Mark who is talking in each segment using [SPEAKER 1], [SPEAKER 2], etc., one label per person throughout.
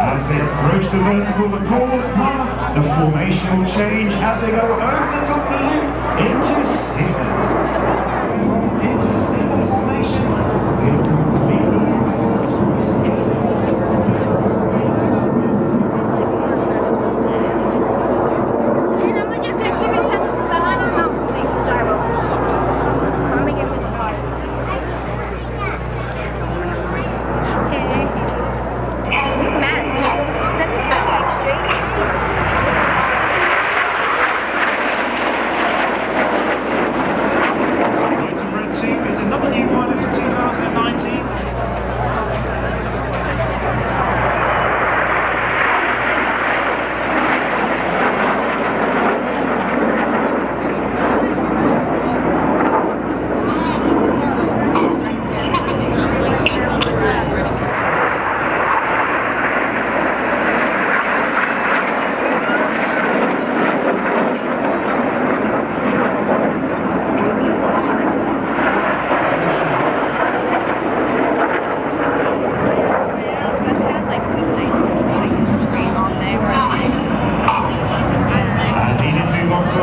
[SPEAKER 1] As they approach the vertical, the call will come. The formation will change as they go over the top of the loop into signals. Into single formation, they'll complete the loop.
[SPEAKER 2] I'm gonna just get chicken tenders because that line is not moving. Gyro. I'm gonna get with the car. Hey. You mad too. Extend the track like straight.
[SPEAKER 1] Red 2 is another new pilot for 2019.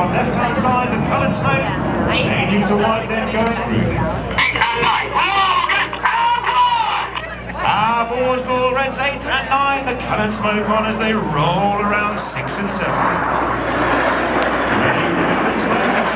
[SPEAKER 1] Left-hand side, the coloured smoke, changing to white, then going through. Board for reds 8 and 9, the coloured smoke on as they roll around 6 and 7. Ready with the good smoke,